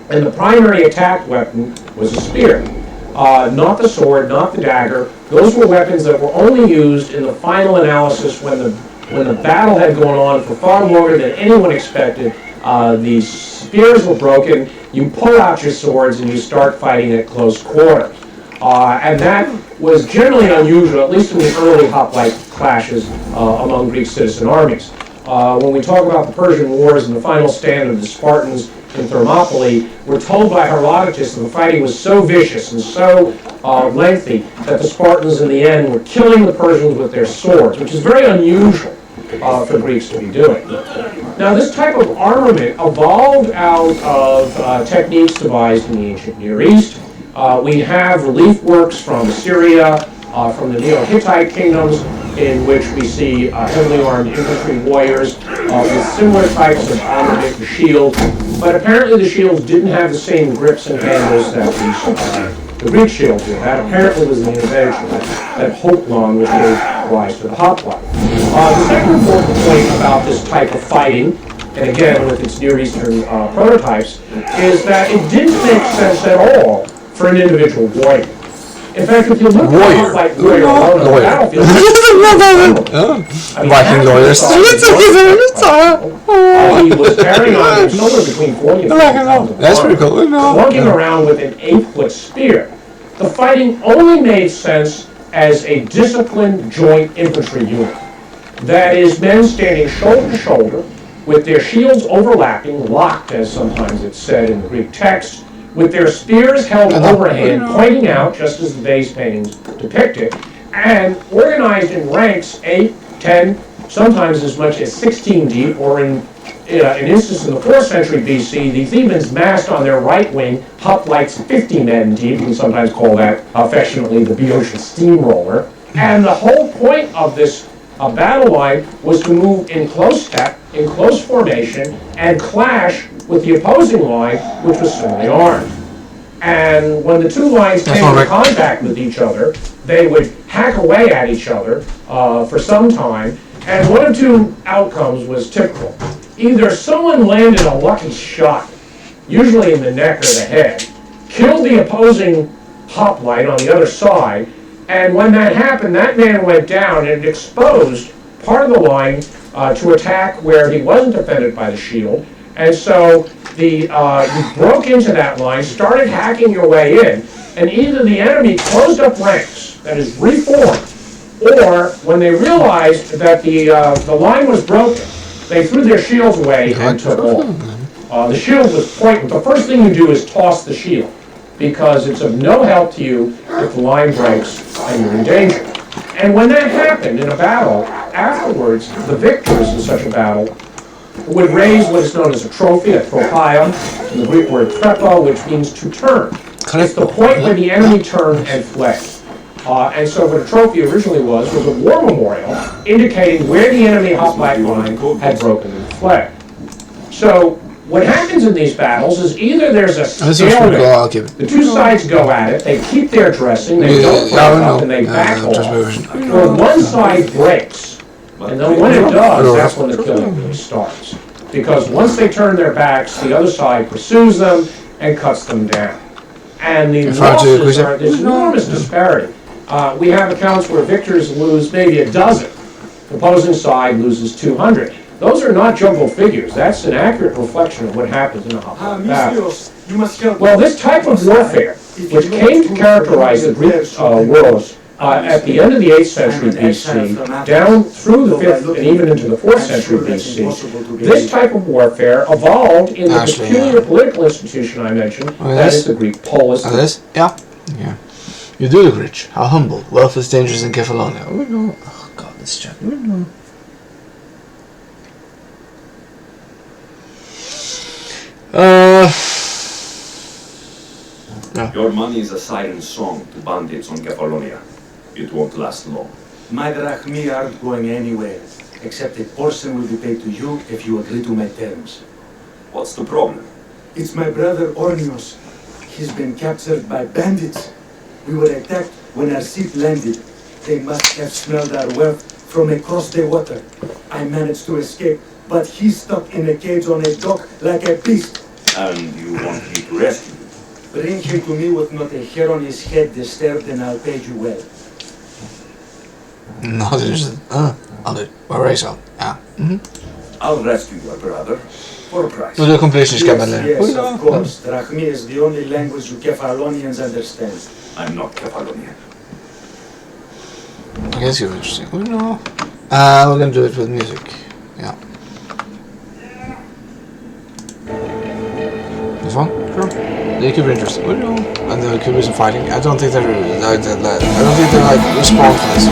[SPEAKER 4] And the primary attack weapon was a spear. Not the sword, not the dagger. Those were weapons that were only used in the final analysis when the battle had gone on for far longer than anyone expected. These spears were broken. You pull out your swords and you start fighting at close quarters. And that was generally unusual, at least in the early hoplite clashes among Greek citizen armies. When we talk about the Persian Wars and the final stand of the Spartans in Thermopylae, we're told by Herodotus that the fighting was so vicious and so lengthy that the Spartans in the end were killing the Persians with their swords, which is very unusual for Greeks to be doing. Now, this type of armament evolved out of techniques devised in the ancient Near East. We have relief works from Assyria, from the Neo-Hittite kingdoms, in which we see heavily armed infantry warriors with similar types of armament and shields. But apparently the shields didn't have the same grips and handles that the Greek shield did. That apparently was the invention that Hoplon was gave rise to the hoplite. The second important point about this type of fighting, and again with its Near Eastern prototypes, is that it didn't make sense at all for an individual warrior. In fact, if you look at a hoplite warrior alone on the battlefield,
[SPEAKER 1] Viking lawyers.
[SPEAKER 4] he was carrying on somewhere between 40 and 50 pounds of
[SPEAKER 1] That's pretty
[SPEAKER 4] armor,
[SPEAKER 1] cool.
[SPEAKER 4] walking around with an 8-foot spear. The fighting only made sense as a disciplined joint infantry unit. That is, men standing shoulder to shoulder with their shields overlapping, locked as sometimes it's said in the Greek text, with their spears held overhand, pointing out, just as the vase paintings depict it, and organized in ranks 8, 10, sometimes as much as 16 deep, or in an instance in the 4th century BC, the Thebans massed on their right wing hoplites 50 men deep. We sometimes call that affectionately the Boeotian steamroller. And the whole point of this battle line was to move in close step, in close formation, and clash with the opposing line, which was similarly armed. And when the two lines came into contact with each other, they would hack away at each other for some time, and one of two outcomes was typical. Either someone landed a lucky shot, usually in the neck or the head, killed the opposing hoplite on the other side, and when that happened, that man went down and exposed part of the line to attack where he wasn't defended by the shield. And so you broke into that line, started hacking your way in, and either the enemy closed up ranks, that is, reformed, or when they realized that the line was broken, they threw their shields away and took off. The shield was pointed. The first thing you do is toss the shield, because it's of no help to you if the line breaks and you're in danger. And when that happened in a battle, afterwards, the victors in such a battle would raise what is known as a trophy, a tropaia, from the Greek word trepo, which means to turn. It's the point where the enemy turned and fled. And so what a trophy originally was a war memorial indicating where the enemy hoplite line had broken and fled. So what happens in these battles is either there's a stalemate, the two sides go at it, they keep their dressing, they don't break up, and they back off, or one side breaks. And then when it does, that's when the killing really starts. Because once they turn their backs, the other side pursues them and cuts them down. And the losses are this enormous disparity. We have accounts where victors lose maybe a dozen. The opposing side loses 200. Those are not jumbled figures. That's an accurate reflection of what happens in a hoplite battle. Well, this type of warfare, which came to characterize the Greek world at the end of the 8th century BC, down through the 5th and even into the 4th century BC, this type of warfare evolved in the peculiar political institution I mentioned, that is the Greek polis.
[SPEAKER 1] This? Yeah. You do look rich. How humble. Wealth is dangerous in Kefalonia. Oh no. Oh god, this chat. Oh no.
[SPEAKER 5] Your money is a siren song to bandits on Kefalonia. It won't last long.
[SPEAKER 6] My drachmi aren't going anywhere, except a portion will be paid to you if you agree to my terms.
[SPEAKER 5] What's the problem?
[SPEAKER 6] It's my brother Ornios. He's been captured by bandits. We were attacked when our ship landed. They must have smelled our wealth from across the water. I managed to escape, but he's stuck in a cage on a dock like a beast.
[SPEAKER 5] And you want me to rescue you?
[SPEAKER 6] Bring him to me with not a hair on his head disturbed, and I'll pay you well.
[SPEAKER 1] No, there's I'll do it. Where is it? Yeah.
[SPEAKER 5] I'll rescue your brother for a price.
[SPEAKER 1] We'll do a completion
[SPEAKER 6] Yes, of course. Drachmi is the only language you Kefalonians understand.
[SPEAKER 5] I'm not Kefalonian.
[SPEAKER 1] I guess you're interesting. Oh no. We're gonna do it with music. Yeah. This one? Sure. They could be interesting. Oh no. And there could be some fighting. I don't think they're like that. I don't think they're like respond for this.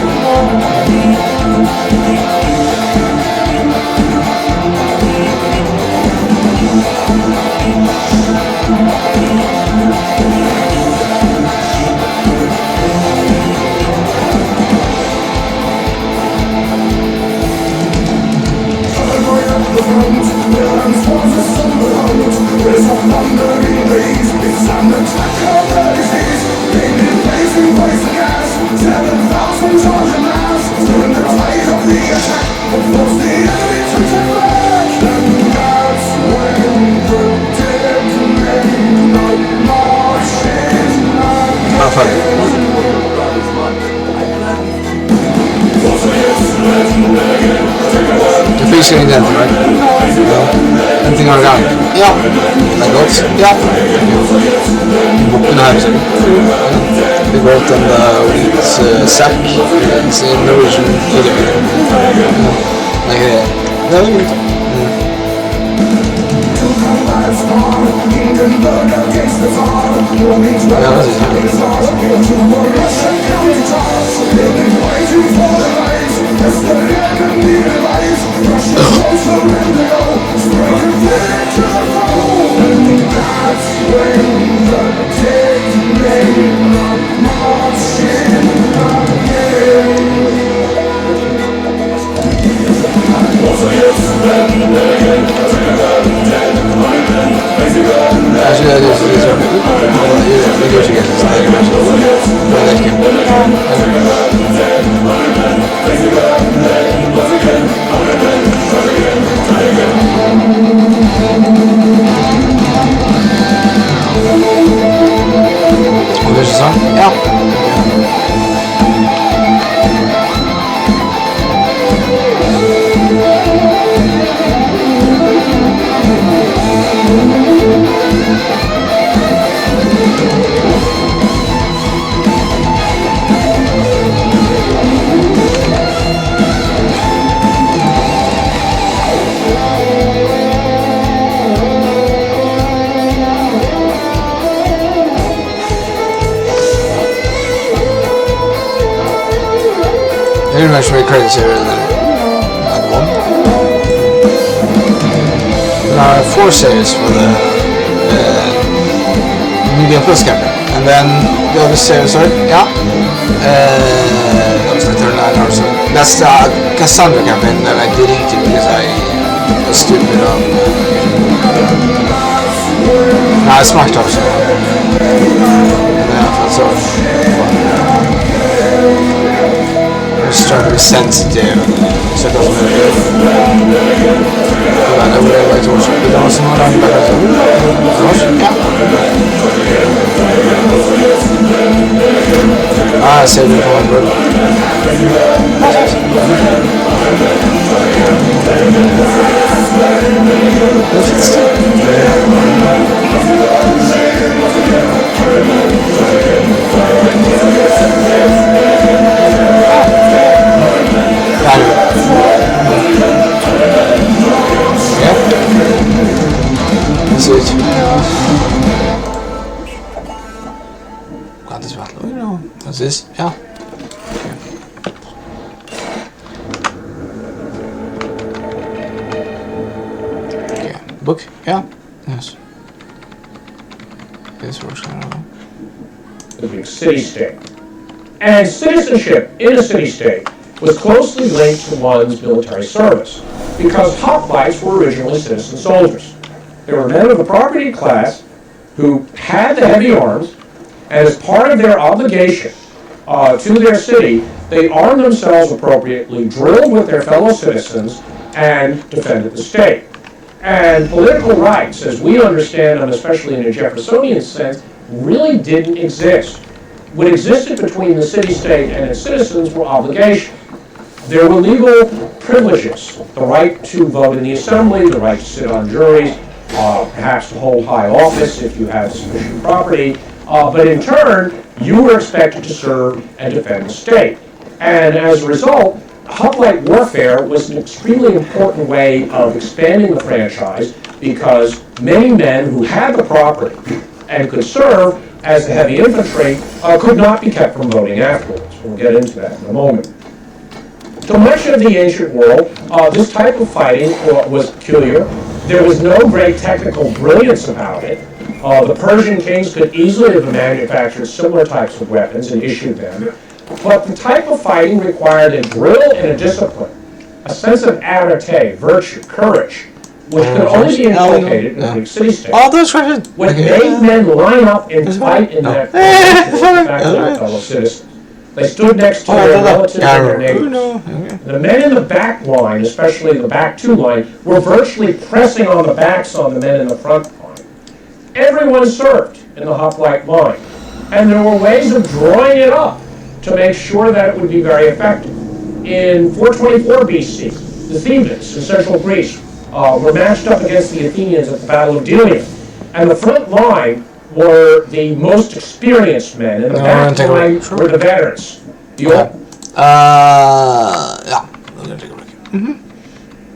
[SPEAKER 1] De fysiska ingredienser, right? Ja. Anything organic? Ja. Det är gott. Ja. Boken här. Det är gott en wheat sack. It's in Norwegian. Det är gott. Ja. I didn't actually credit serial than I had one. There are 4 series for the Media Plus campaign, and then the other series, sorry, yeah, that was like 39 hours. That's the Cassandra campaign that I deleted because I was stupid on. Nah, it's smacked up, so. And then I felt sorry. Just trying to be sensitive, so it doesn't really good. I would like to watch it, but also not on the yeah. I saved it for one brother. What's this? Yeah. Okay. Book? Yeah. Yes. This works kind of well.
[SPEAKER 4] The big city-state. And citizenship in a city-state was closely linked to one's military service, because hoplites were originally citizen soldiers. They were men of the property class who had the heavy arms, and as part of their obligation to their city, they armed themselves appropriately, drilled with their fellow citizens, and defended the state. And political rights, as we understand them, especially in a Jeffersonian sense, really didn't exist. What existed between the city-state and its citizens were obligations. There were legal privileges, the right to vote in the assembly, the right to sit on juries, perhaps to hold high office if you had sufficient property, but in turn, you were expected to serve and defend the state. And as a result, hoplite warfare was an extremely important way of expanding the franchise, because many men who had the property and could serve as the heavy infantry could not be kept from voting afterwards. We'll get into that in a moment. So much of the ancient world, this type of fighting was peculiar. There was no great technical brilliance about it. The Persian kings could easily have manufactured similar types of weapons and issued them. But the type of fighting required a drill and a discipline, a sense of arete, virtue, courage, which could only be inculcated in a big city-state.
[SPEAKER 1] Oh, those questions.
[SPEAKER 4] What made men line up and fight in that was the fact of fellow citizens. They stood next to
[SPEAKER 1] Oh,
[SPEAKER 4] their
[SPEAKER 1] no, no.
[SPEAKER 4] relatives
[SPEAKER 1] Yeah,
[SPEAKER 4] and their
[SPEAKER 1] I
[SPEAKER 4] neighbors.
[SPEAKER 1] know. Okay.
[SPEAKER 4] The men in the back line, especially the back two line, were virtually pressing on the backs on the men in the front line. Everyone served in the hoplite line, and there were ways of drawing it up to make sure that it would be very effective. In 424 BC, the Thebans in central Greece were matched up against the Athenians at the Battle of Delium, and the front line were the most experienced men, and the back line were the veterans. The old
[SPEAKER 1] Yeah, we're gonna take a break.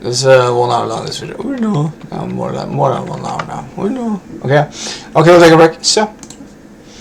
[SPEAKER 1] It's 1 hour long, this video. We know. More than 1 hour now. We know. Okay. Okay, we'll take a break. So.